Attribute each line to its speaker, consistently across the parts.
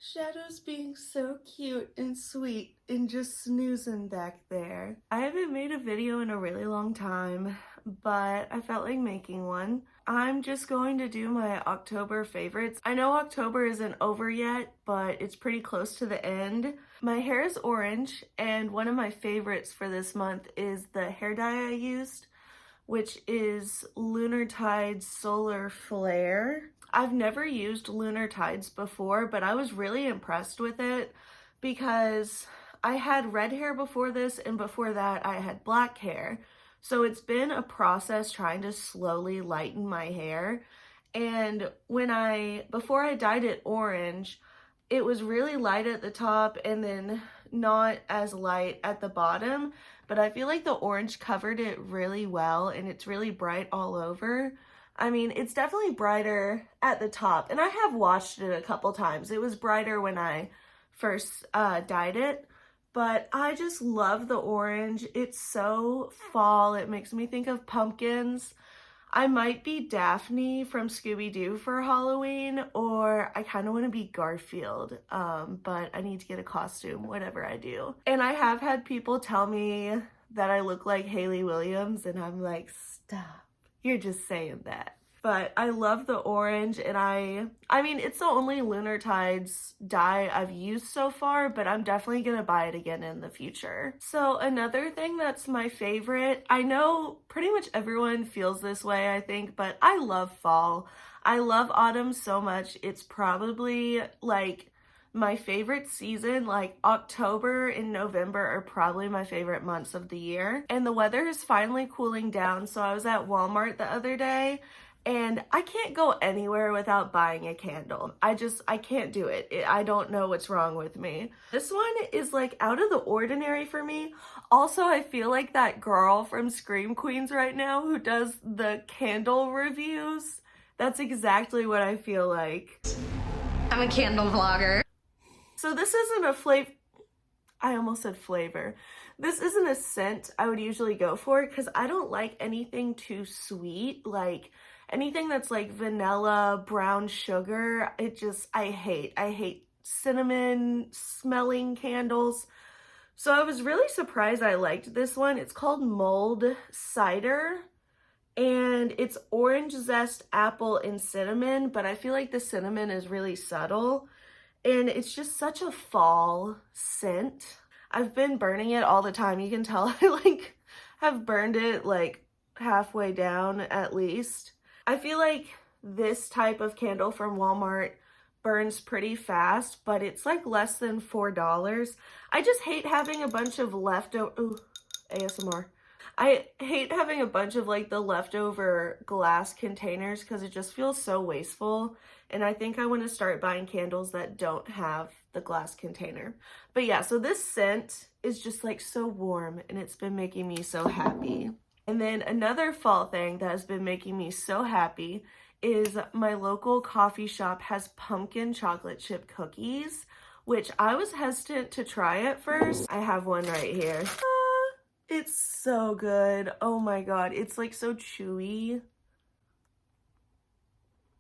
Speaker 1: Shadow's being so cute and sweet and just snoozing back there. I haven't made a video in a really long time, but I felt like making one. I'm just going to do my October favorites. I know October isn't over yet, but it's pretty close to the end. My hair is orange, and one of my favorites for this month is the hair dye I used, which is Lunar Tides Solar Flare. I've never used Lunar Tides before, but I was really impressed with it because I had red hair before this, and before that I had black hair. So it's been a process trying to slowly lighten my hair. And before I dyed it orange, it was really light at the top and then not as light at the bottom, but I feel like the orange covered it really well and it's really bright all over. I mean, it's definitely brighter at the top, and I have watched it a couple times. It was brighter when I first dyed it, but I just love the orange. It's so fall. It makes me think of pumpkins. I might be Daphne from Scooby-Doo for Halloween, or I kind of want to be Garfield, but I need to get a costume, whatever I do. And I have had people tell me that I look like Hayley Williams, and I'm like, stop. You're just saying that. But I love the orange, and I mean, it's the only Lunar Tides dye I've used so far, but I'm definitely gonna buy it again in the future. So another thing that's my favorite, I know pretty much everyone feels this way, I think, but I love fall. I love autumn so much. It's probably like my favorite season. Like October and November are probably my favorite months of the year. And the weather is finally cooling down. So I was at Walmart the other day, and I can't go anywhere without buying a candle. I can't do it. I don't know what's wrong with me. This one is like out of the ordinary for me. Also, I feel like that girl from Scream Queens right now who does the candle reviews. That's exactly what I feel like.
Speaker 2: I'm a candle vlogger.
Speaker 1: So this isn't a flavor. I almost said flavor. This isn't a scent I would usually go for because I don't like anything too sweet. Like anything that's like vanilla, brown sugar, I hate cinnamon smelling candles. So I was really surprised I liked this one. It's called Mulled Cider, and it's orange zest, apple, and cinnamon, but I feel like the cinnamon is really subtle. And it's just such a fall scent. I've been burning it all the time. You can tell I like have burned it like halfway down at least. I feel like this type of candle from Walmart burns pretty fast, but it's like less than $4. I just hate having a bunch of leftover, ooh, ASMR. I hate having a bunch of like the leftover glass containers because it just feels so wasteful. And I think I want to start buying candles that don't have the glass container. But yeah, so this scent is just like so warm, and it's been making me so happy. And then another fall thing that has been making me so happy is my local coffee shop has pumpkin chocolate chip cookies, which I was hesitant to try at first. I have one right here. It's so good. Oh my god, it's like so chewy.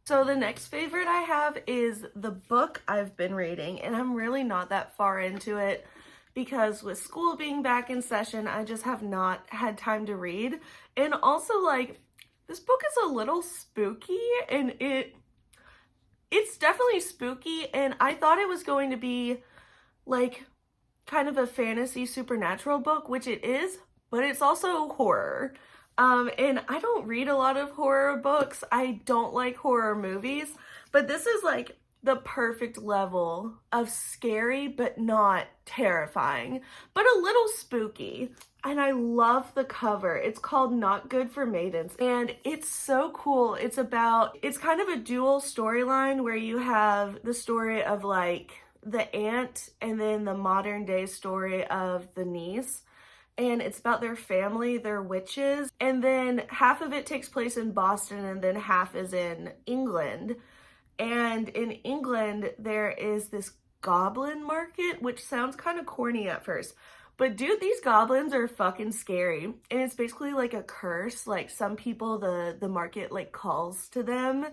Speaker 1: So the next favorite I have is the book I've been reading, and I'm really not that far into it because with school being back in session, I just have not had time to read. And also, like, this book is a little spooky, and it's definitely spooky, and I thought it was going to be like kind of a fantasy supernatural book, which it is, but it's also horror. And I don't read a lot of horror books. I don't like horror movies, but this is like the perfect level of scary, but not terrifying, but a little spooky. And I love the cover. It's called Not Good for Maidens, and it's so cool. It's kind of a dual storyline where you have the story of like the aunt and then the modern day story of the niece. And it's about their family, they're witches. And then half of it takes place in Boston and then half is in England. And in England, there is this goblin market, which sounds kind of corny at first. But dude, these goblins are fucking scary. And it's basically like a curse. Like some people, the market like calls to them.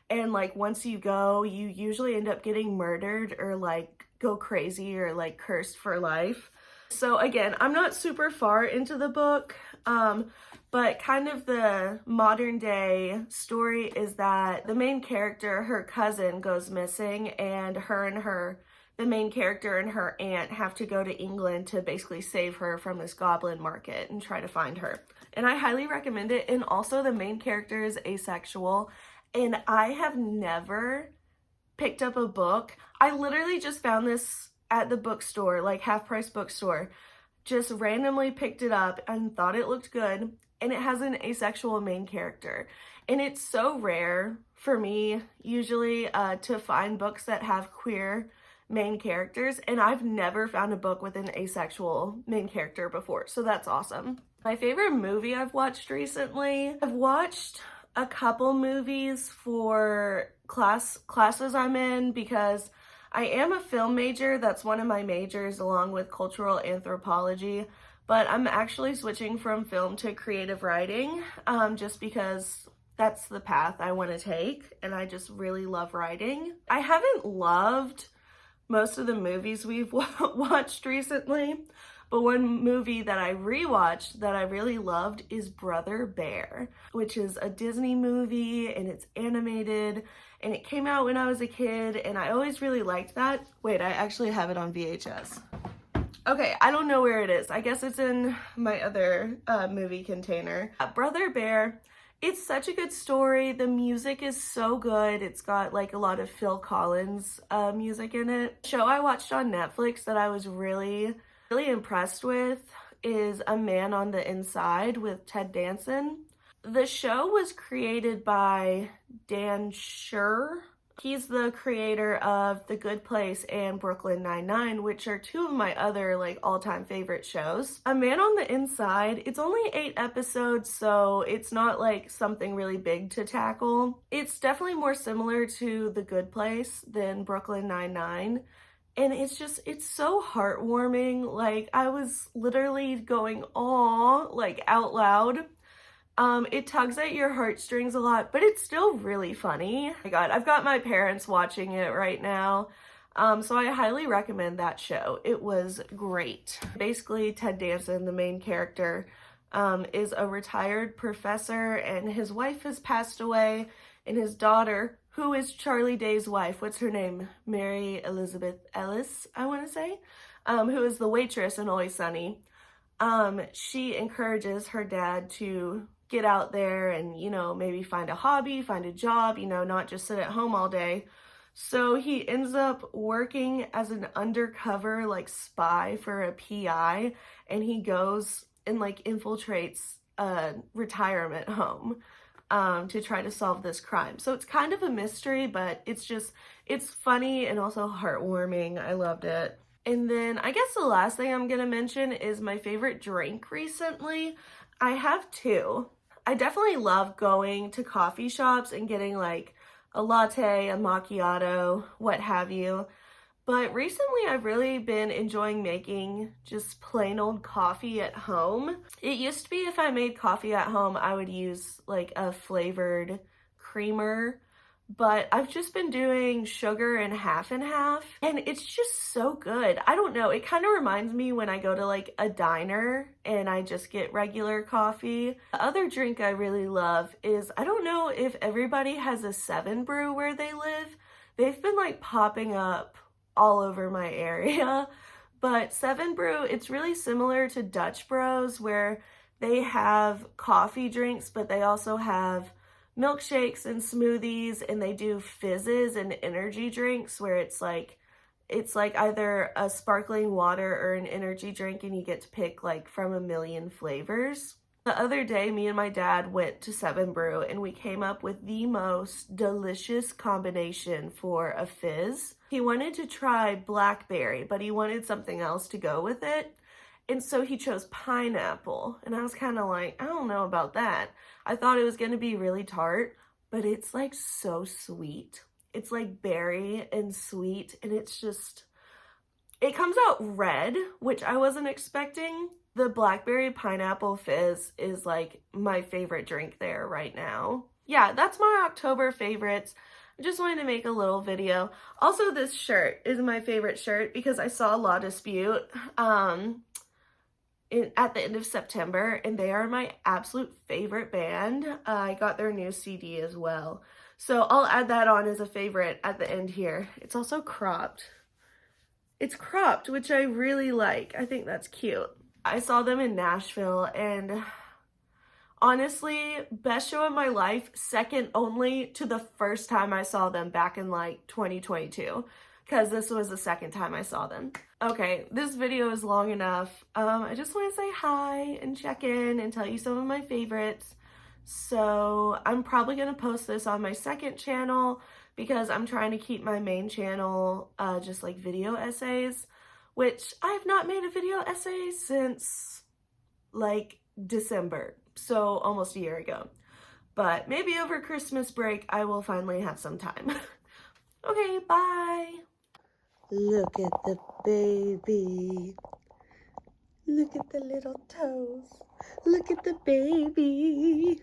Speaker 1: and like once you go, you usually end up getting murdered or like go crazy or like cursed for life. So again, I'm not super far into the book, but kind of the modern day story is that the main character, her cousin, goes missing, and the main character and her aunt have to go to England to basically save her from this goblin market and try to find her. And I highly recommend it. And also the main character is asexual, and I have never picked up a book. I literally just found this at the bookstore, like Half Price bookstore. Just randomly picked it up and thought it looked good, and it has an asexual main character. And it's so rare for me usually to find books that have queer main characters, and I've never found a book with an asexual main character before, so that's awesome. My favorite movie I've watched recently, I've watched a couple movies for classes I'm in because I am a film major. That's one of my majors along with cultural anthropology, but I'm actually switching from film to creative writing just because that's the path I want to take, and I just really love writing. I haven't loved most of the movies we've watched recently, but one movie that I rewatched that I really loved is Brother Bear, which is a Disney movie, and it's animated, and it came out when I was a kid, and I always really liked that. Wait, I actually have it on VHS. Okay, I don't know where it is. I guess it's in my other movie container. Brother Bear, it's such a good story. The music is so good. It's got like a lot of Phil Collins music in it. The show I watched on Netflix that I was really impressed with is A Man on the Inside with Ted Danson. The show was created by Dan Schur. He's the creator of The Good Place and Brooklyn Nine-Nine, which are two of my other like all-time favorite shows. A Man on the Inside, it's only 8 episodes, so it's not like something really big to tackle. It's definitely more similar to The Good Place than Brooklyn Nine-Nine. And it's so heartwarming. Like, I was literally going, "Aw," like out loud. It tugs at your heartstrings a lot, but it's still really funny. Oh my God, I've got my parents watching it right now. So I highly recommend that show. It was great. Basically, Ted Danson, the main character, is a retired professor, and his wife has passed away, and his daughter, who is Charlie Day's wife, what's her name? Mary Elizabeth Ellis, I want to say, who is the waitress in Always Sunny. She encourages her dad to get out there and, you know, maybe find a hobby, find a job, you know, not just sit at home all day. So he ends up working as an undercover like spy for a PI, and he goes and like infiltrates a retirement home to try to solve this crime. So it's kind of a mystery, but it's funny and also heartwarming. I loved it. And then I guess the last thing I'm gonna mention is my favorite drink recently. I have two. I definitely love going to coffee shops and getting like a latte, a macchiato, what have you. But recently I've really been enjoying making just plain old coffee at home. It used to be if I made coffee at home, I would use like a flavored creamer, but I've just been doing sugar and half, and it's just so good. I don't know, it kind of reminds me when I go to like a diner and I just get regular coffee. The other drink I really love is, I don't know if everybody has a 7 Brew where they live. They've been like popping up all over my area, but 7 Brew, it's really similar to Dutch Bros where they have coffee drinks, but they also have milkshakes and smoothies, and they do fizzes and energy drinks where it's like either a sparkling water or an energy drink, and you get to pick like from a million flavors. The other day, me and my dad went to 7 Brew, and we came up with the most delicious combination for a fizz. He wanted to try blackberry, but he wanted something else to go with it. And so he chose pineapple, and I was kind of like, I don't know about that. I thought it was going to be really tart, but it's like so sweet. It's like berry and sweet, and it comes out red, which I wasn't expecting. The blackberry pineapple fizz is like my favorite drink there right now. Yeah, that's my October favorites. I just wanted to make a little video. Also, this shirt is my favorite shirt because I saw La Dispute at the end of September, and they are my absolute favorite band. I got their new CD as well. So I'll add that on as a favorite at the end here. It's also cropped. It's cropped, which I really like. I think that's cute. I saw them in Nashville, and honestly, best show of my life, second only to the first time I saw them back in like 2022, because this was the second time I saw them. Okay, this video is long enough. I just want to say hi and check in and tell you some of my favorites. So I'm probably going to post this on my second channel because I'm trying to keep my main channel just like video essays, which I have not made a video essay since like December, so almost a year ago. But maybe over Christmas break I will finally have some time. Okay, bye. Look at the baby. Look at the little toes. Look at the baby.